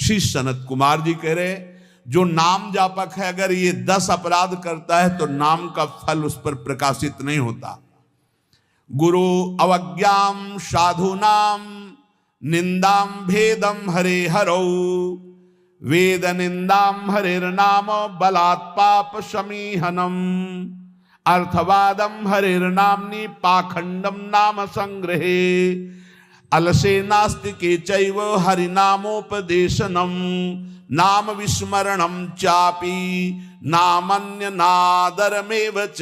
श्री सनत कुमार जी कह रहे, जो नाम जापक है अगर ये 10 अपराध करता है तो नाम का फल उस पर प्रकाशित नहीं होता। गुरु अवज्ञाम साधुनाम निंदाम भेदम हरे हरौ, वेद निंदाम हरिर्नाम बलात् पाप समीहनम, अर्थवादम हरिर्नाम्नि पाखंडम नाम संग्रहे, अलसे नास्तिके चैव हरिनामोपदेशनम, नाम विस्मरणम चापि नामन्य नादरमेव च,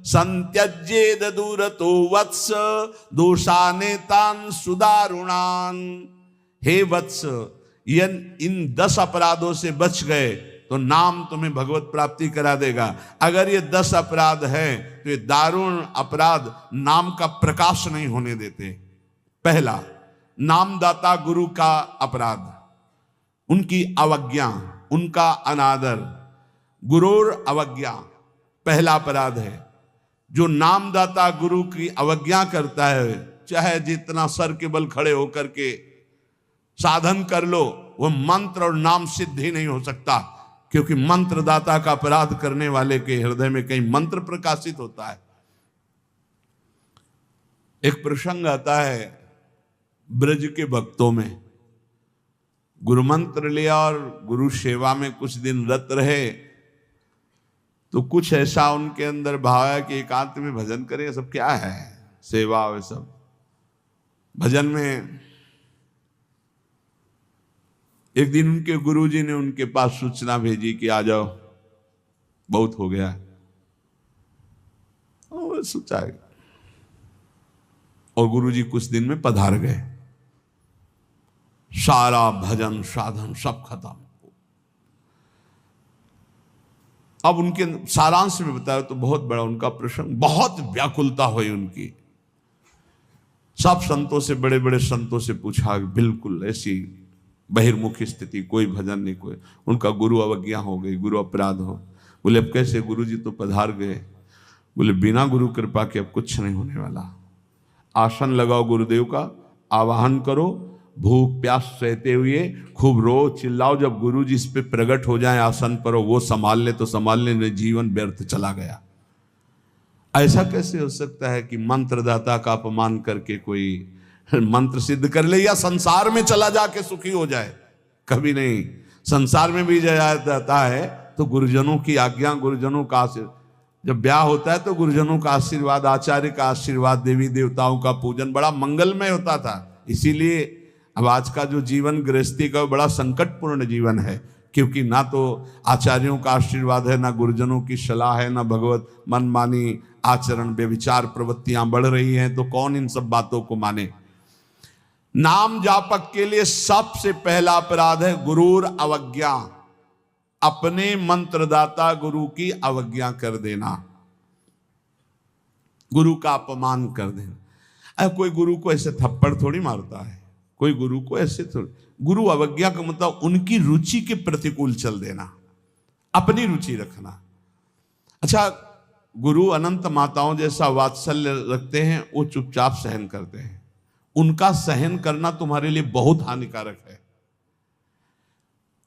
संत्यज्येद दूरतो वत्स दोषानेतान सुदारुणान। हे वत्स, इन 10 अपराधों से बच गए तो नाम तुम्हें भगवत प्राप्ति करा देगा। अगर ये 10 अपराध है तो ये दारुण अपराध नाम का प्रकाश नहीं होने देते। पहला, नामदाता गुरु का अपराध, उनकी अवज्ञा, उनका अनादर। गुरुर अवज्ञा पहला अपराध है। जो नामदाता गुरु की अवज्ञा करता है, चाहे जितना सर के बल खड़े होकर के साधन कर लो, वह मंत्र और नाम सिद्ध ही नहीं हो सकता, क्योंकि मंत्रदाता का अपराध करने वाले के हृदय में कहीं मंत्र प्रकाशित होता है। एक प्रसंग आता है ब्रज के भक्तों में, गुरु मंत्र लिया और गुरु सेवा में कुछ दिन रत रहे, तो कुछ ऐसा उनके अंदर भाव है कि एकांत में भजन करें। सब क्या है, सेवा और सब भजन में। एक दिन उनके गुरुजी ने उनके पास सूचना भेजी कि आ जाओ, बहुत हो गया। और सोचा, और गुरुजी कुछ दिन में पधार गए। सारा भजन साधन सब खत्म। अब उनके सारांश में बताया तो बहुत बड़ा उनका प्रसंग, बहुत व्याकुलता हुई उनकी। सब संतों से, बड़े बड़े संतों से पूछा, बिल्कुल ऐसी बहिर्मुखी स्थिति, कोई भजन नहीं, कोई। उनका गुरु अवज्ञा हो गई, गुरु अपराध हो। बोले अब कैसे, गुरु जी तो पधार गए। बोले बिना गुरु कृपा के अब कुछ नहीं होने वाला। आसन लगाओ गुरुदेव का, आवाहन करो, भूख प्यास सहते हुए खूब रो चिल्लाओ। जब गुरु जी इस पे प्रकट हो जाए आसन पर, वो संभाल ले तो संभाल ले, नहीं जीवन व्यर्थ चला गया। ऐसा कैसे हो सकता है कि मंत्रदाता का अपमान करके कोई मंत्र सिद्ध कर ले या संसार में चला जाके सुखी हो जाए? कभी नहीं। संसार में भी जाता है तो गुरुजनों की आज्ञा, गुरुजनों का आशीर्वाद। जब ब्याह होता है तो गुरुजनों का आशीर्वाद, आचार्य का आशीर्वाद, देवी देवताओं का पूजन बड़ा मंगलमय होता था। इसीलिए अब आज का जो जीवन गृहस्थी का बड़ा संकटपूर्ण जीवन है, क्योंकि ना तो आचार्यों का आशीर्वाद है, ना गुरुजनों की सलाह है, ना भगवत मनमानी आचरण व्यभिचार प्रवृत्तियां बढ़ रही हैं, तो कौन इन सब बातों को माने। नाम जापक के लिए सबसे पहला अपराध है गुरुर अवज्ञा, अपने मंत्रदाता गुरु की अवज्ञा कर देना, गुरु का अपमान कर देना। कोई गुरु को ऐसे थप्पड़ थोड़ी मारता है, कोई गुरु को ऐसे थोड़ी। गुरु अवज्ञा का मतलब उनकी रुचि के प्रतिकूल चल देना, अपनी रुचि रखना। अच्छा, गुरु अनंत माताओं जैसा वात्सल्य रखते हैं, वो चुपचाप सहन करते हैं। उनका सहन करना तुम्हारे लिए बहुत हानिकारक है।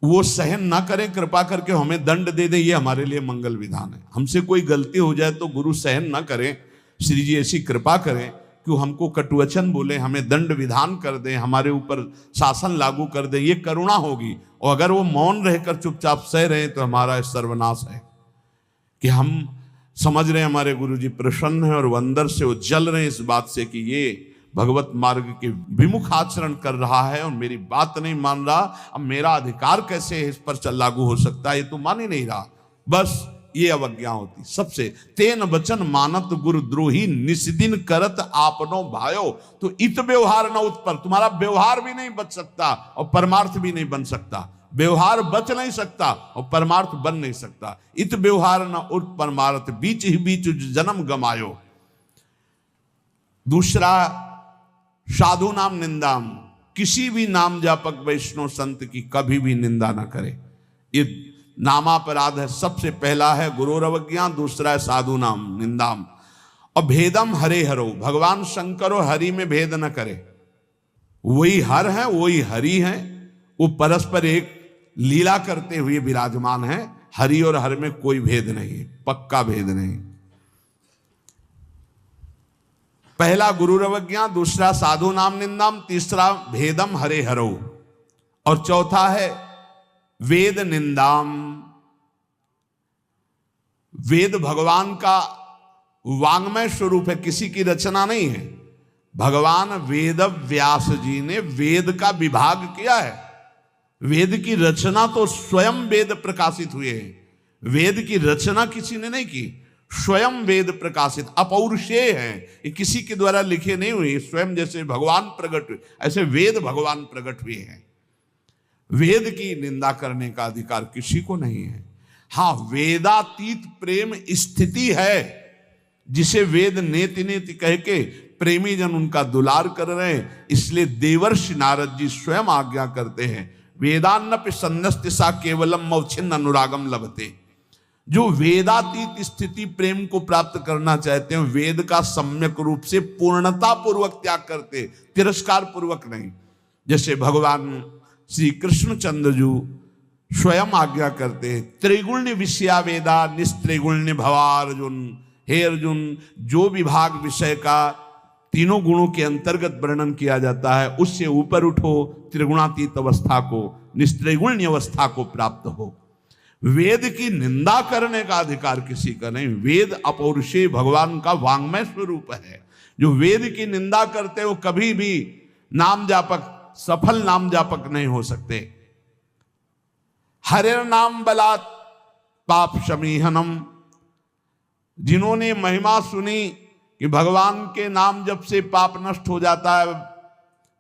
वो सहन ना करें, कृपा करके हमें दंड दे दें, ये हमारे लिए मंगल विधान है। हमसे कोई गलती हो जाए तो गुरु सहन ना करें, श्री जी ऐसी कृपा करें कि हमको कटुवचन बोले, हमें दंड विधान कर दें, हमारे ऊपर शासन लागू कर दें, ये करुणा होगी। और अगर वो मौन रहकर चुपचाप सह रहे हैं तो हमारा सर्वनाश है। कि हम समझ रहे हैं हमारे गुरु जी प्रसन्न हैं और वो अंदर से वो जल रहे हैं इस बात से कि ये भगवत मार्ग के विमुख आचरण कर रहा है और मेरी बात नहीं मान रहा, अब मेरा अधिकार कैसे इस पर लागू हो सकता है, ये तो मान ही नहीं रहा। बस ये अवज्ञा होती सबसे। तेन वचन मानत गुरु द्रोही निस्दिन करत आपनो भायो, तो इत व्यवहार न उत्पर, तुम्हारा व्यवहार भी नहीं बच सकता और परमार्थ भी नहीं बन सकता। व्यवहार बच नहीं सकता और परमार्थ बन नहीं सकता। इत व्यवहार न उत परमार्थ, बीच ही बीच जन्म गमायो। दूसरा, साधु नाम निंदाम, किसी भी नाम जापक वैष्णव संत की कभी भी निंदा ना करे। ये नामापराध है। सबसे पहला है गुरुर अवज्ञा, दूसरा है साधु नाम निंदाम। और भेदम हरे हरो, भगवान शंकर और हरि में भेद न करे। वही हर है, वही हरि है, वो परस्पर एक लीला करते हुए विराजमान है। हरि और हर में कोई भेद नहीं, पक्का भेद नहीं। पहला गुरुरवज्ञा, दूसरा साधु नाम निंदाम, तीसरा भेदम हरे हरो, और चौथा है वेद निंदाम। वेद भगवान का वांग्मय स्वरूप है, किसी की रचना नहीं है। भगवान वेद व्यास जी ने वेद का विभाग किया है। वेद की रचना तो स्वयं वेद प्रकाशित हुए हैं। वेद की रचना किसी ने नहीं की, स्वयं वेद प्रकाशित अपौरुषेय हैं। ये किसी के द्वारा लिखे नहीं हुए, स्वयं जैसे भगवान प्रकट हुए ऐसे वेद भगवान प्रकट हुए हैं। वेद की निंदा करने का अधिकार किसी को नहीं है। हाँ, वेदातीत प्रेम स्थिति है, जिसे वेद नेति नेति कह के प्रेमी जन उनका दुलार कर रहे हैं। इसलिए देवर्षि नारद जी स्वयं आज्ञा करते हैं, वेदान्नपि सन्नस्ति सा केवलम मौछिन्न अनुरागम लभते। जो वेदातीत स्थिति प्रेम को प्राप्त करना चाहते हैं, वेद का सम्यक रूप से पूर्णता पूर्वक त्याग करते, तिरस्कार पूर्वक नहीं। जैसे भगवान श्री कृष्णचंद्र जी स्वयं आज्ञा करते हैं, त्रिगुण्य विषया वेदा निस्त्रिगुण्य भवा अर्जुन। हे अर्जुन, जो विभाग विषय का तीनों गुणों के अंतर्गत वर्णन किया जाता है, उससे ऊपर उठो, त्रिगुणातीत अवस्था को, निस्त्रिगुण्य अवस्था को प्राप्त हो। वेद की निंदा करने का अधिकार किसी का नहीं। वेद अपौरुषेय भगवान का वांग्मय स्वरूप है। जो वेद की निंदा करते वो कभी भी नाम जापक, सफल नाम जापक नहीं हो सकते। हरे नाम बलात् पाप शमीहनम। जिन्होंने महिमा सुनी कि भगवान के नाम जप से पाप नष्ट हो जाता है,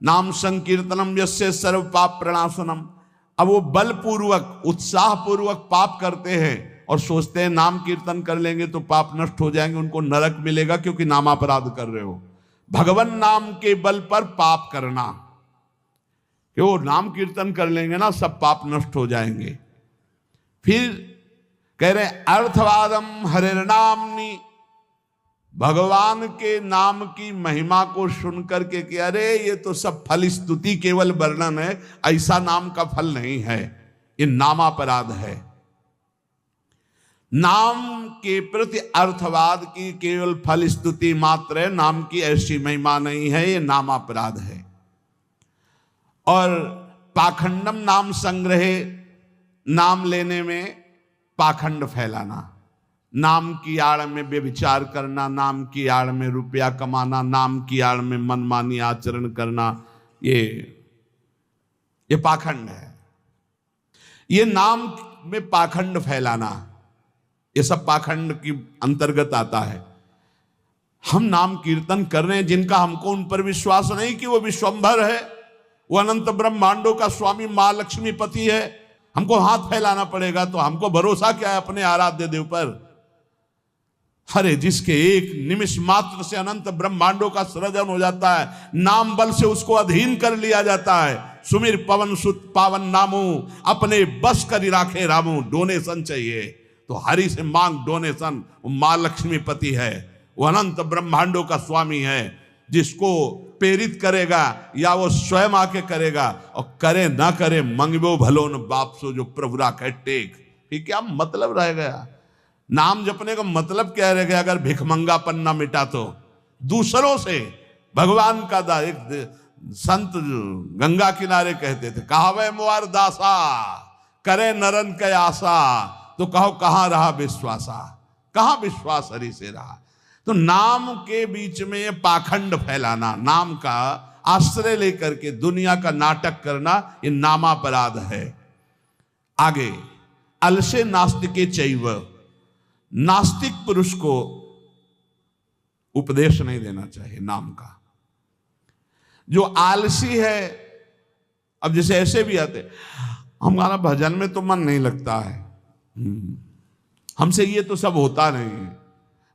नाम संकीर्तनम यस्य सर्व पाप प्रणाशनम। अब वो बलपूर्वक उत्साहपूर्वक पाप करते हैं और सोचते हैं नाम कीर्तन कर लेंगे तो पाप नष्ट हो जाएंगे, उनको नरक मिलेगा क्योंकि नामापराध कर रहे हो। भगवान नाम के बल पर पाप करना, कि वो नाम कीर्तन कर लेंगे ना सब पाप नष्ट हो जाएंगे। फिर कह रहे अर्थवादम हरिर्नामनि। भगवान के नाम की महिमा को सुनकर के कि अरे ये तो सब फल स्तुति केवल वर्णन है, ऐसा नाम का फल नहीं है, ये नामापराध है। नाम के प्रति अर्थवाद की केवल फल स्तुति मात्र है, नाम की ऐसी महिमा नहीं है, ये नामापराध है। और पाखंडम नाम संग्रहे, नाम लेने में पाखंड फैलाना, नाम की आड़ में व्यभिचार करना, नाम की आड़ में रुपया कमाना, नाम की आड़ में मनमानी आचरण करना, ये पाखंड है। ये नाम में पाखंड फैलाना, ये सब पाखंड की अंतर्गत आता है। हम नाम कीर्तन कर रहे हैं, जिनका हमको उन पर विश्वास नहीं कि वो विश्वंभर है, वो अनंत ब्रह्मांडों का स्वामी मां लक्ष्मी पति है, हमको हाथ फैलाना पड़ेगा। तो हमको भरोसा क्या है अपने आराध्य देव पर? अरे जिसके एक निमिष मात्र से अनंत ब्रह्मांडों का सृजन हो जाता है, नाम बल से उसको अधीन कर लिया जाता है। सुमिर पवन सुत पावन नामू, अपने बस कर राखे रामू। डोनेशन चाहिए तो हरि से मांग डोनेशन। वो मां लक्ष्मी पति है, वो अनंत ब्रह्मांडों का स्वामी है। जिसको प्रेरित करेगा या वो स्वयं आके करेगा, और करे ना करे मंगबो भलो न बाप सो जो प्रभु राखे टेक। ये क्या मतलब रह गया? नाम जपने का मतलब क्या रह गया? अगर भिखमंगापन ना मिटा तो दूसरों से भगवान का एक संत गंगा किनारे कहते थे, कहावे मुआर दासा करे नरन के आशा। तो कहो कहां रहा विश्वासा, कहां विश्वास हरि से रहा। तो नाम के बीच में ये पाखंड फैलाना, नाम का आश्रय लेकर के दुनिया का नाटक करना, ये नामापराध है। आगे अलसे नास्तिके चैव, नास्तिक पुरुष को उपदेश नहीं देना चाहिए नाम का। जो आलसी है, अब जैसे ऐसे भी आते, हमारा भजन में तो मन नहीं लगता है, हमसे ये तो सब होता नहीं है,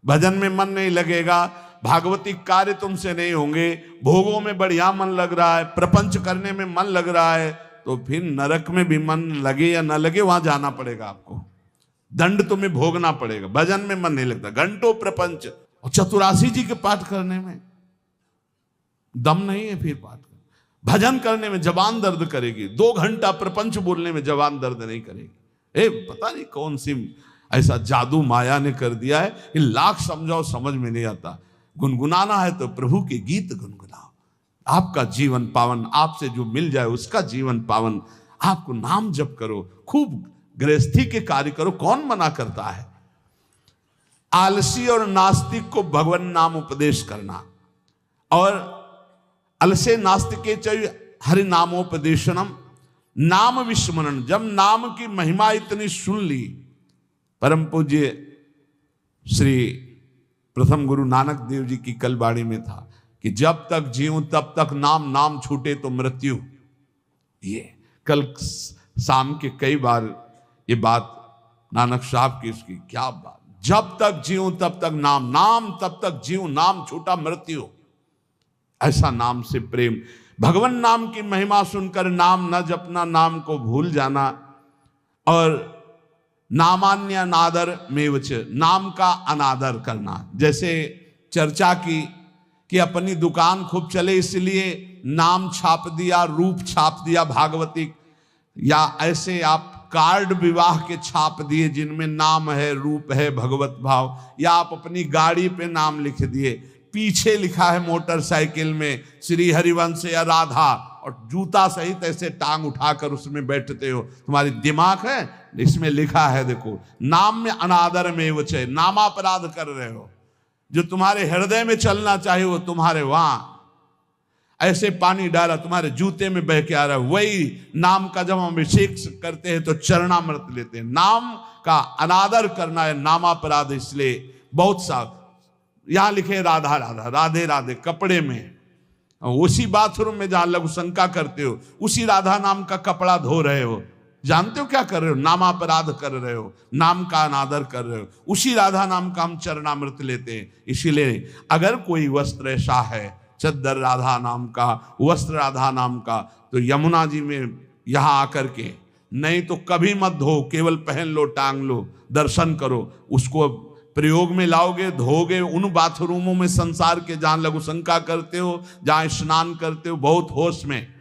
भजन में मन नहीं लगेगा, भागवती कार्य तुमसे नहीं होंगे, भोगों में बढ़िया मन लग रहा है, प्रपंच करने में मन लग रहा है, तो फिर नरक में भी मन लगे या ना लगे वहां जाना पड़ेगा आपको, दंड तुम्हें भोगना पड़ेगा। भजन में मन नहीं लगता, घंटों प्रपंच और 84 जी के पाठ करने में दम नहीं है, फिर पाठ कर। भजन करने में जबान दर्द करेगी, 2 घंटा प्रपंच बोलने में जबान दर्द नहीं करेगी। पता नहीं कौन सी ऐसा जादू माया ने कर दिया है कि लाख समझाओ समझ में नहीं आता। गुनगुनाना है तो प्रभु के गीत गुनगुनाओ, आपका जीवन पावन, आपसे जो मिल जाए उसका जीवन पावन। आपको नाम जप करो, खूब गृहस्थी के कार्य करो, कौन मना करता है। आलसी और नास्तिक को भगवान नाम उपदेश करना, और अलसे नास्तिके च हरि नामोपदेशनम, नाम विस्मरण। जब नाम की महिमा इतनी सुन ली, परम पूज्य श्री प्रथम गुरु नानक देव जी की कल वाणी में था कि जब तक जीऊं तब तक नाम, नाम छूटे तो मृत्यु। ये कल शाम के कई बार ये बात नानक साहब की, उसकी क्या बात, जब तक जीऊं तब तक नाम, नाम तब तक जीऊं, नाम छूटा मृत्यु। ऐसा नाम से प्रेम, भगवान नाम की महिमा सुनकर नाम न जपना, नाम को भूल जाना, और नामान्य अनादर मेवच, नाम का अनादर करना। जैसे चर्चा की कि अपनी दुकान खूब चले इसलिए नाम छाप दिया, रूप छाप दिया भागवती, या ऐसे आप कार्ड विवाह के छाप दिए जिनमें नाम है, रूप है, भगवत भाव, या आप अपनी गाड़ी पे नाम लिख दिए, पीछे लिखा है मोटरसाइकिल में श्री हरिवंश या राधा, और जूता सहित ऐसे टांग उठाकर उसमें बैठते हो। तुम्हारी दिमाग है, इसमें लिखा है देखो, नाम में अनादर में वचे, नामापराध कर रहे हो। जो तुम्हारे हृदय में चलना चाहिए वो तुम्हारे वहां ऐसे पानी डाला तुम्हारे जूते में बह के आ रहा है। वही नाम का जब हम अभिषेक करते हैं तो चरणामृत लेते हैं। नाम का अनादर करना है नामापराध। इसलिए बहुत सा यहां लिखे राधा राधा, राधे राधे कपड़े में, उसी बाथरूम में जहां लघु शंका करते हो उसी राधा नाम का कपड़ा धो रहे हो। जानते हो क्या कर रहे हो? नामापराध कर रहे हो, नाम का अनादर कर रहे हो। उसी राधा नाम का हम चरणामृत लेते हैं। इसीलिए अगर कोई वस्त्र ऐसा है, चद्दर राधा नाम का, वस्त्र राधा नाम का, तो यमुना जी में यहां आकर के, नहीं तो कभी मत धो, केवल पहन लो, टांग लो, दर्शन करो, उसको प्रयोग में लाओगे, धोगे। उन बाथरूमों में संसार के जहां लघु शंका करते हो, जहां स्नान करते हो बहुत होश में,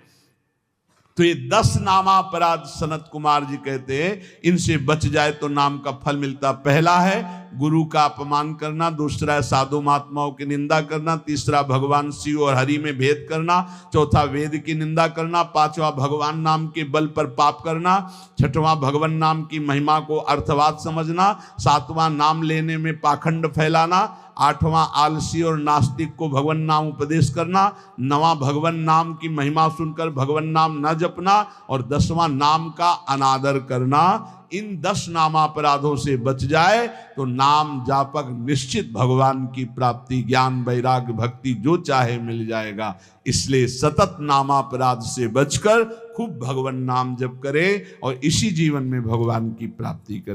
तो ये 10 नामापराध सनत कुमार जी कहते हैं, इनसे बच जाए तो नाम का फल मिलता। पहला है गुरु का अपमान करना, दूसरा है साधु महात्माओं की निंदा करना, तीसरा भगवान शिव और हरि में भेद करना, चौथा वेद की निंदा करना, पांचवा भगवान नाम के बल पर पाप करना, छठवां भगवान नाम की महिमा को अर्थवाद समझना, सातवां नाम लेने में पाखंड फैलाना, आठवां आलसी और नास्तिक को भगवान नाम उपदेश करना, नवां भगवान नाम की महिमा सुनकर भगवान नाम न जपना, और 10वां नाम का अनादर करना। इन 10 नामापराधों से बच जाए तो नाम जापक निश्चित भगवान की प्राप्ति, ज्ञान, वैराग्य, भक्ति जो चाहे मिल जाएगा। इसलिए सतत नामापराध से बचकर खूब भगवान नाम जप करें और इसी जीवन में भगवान की प्राप्ति करें।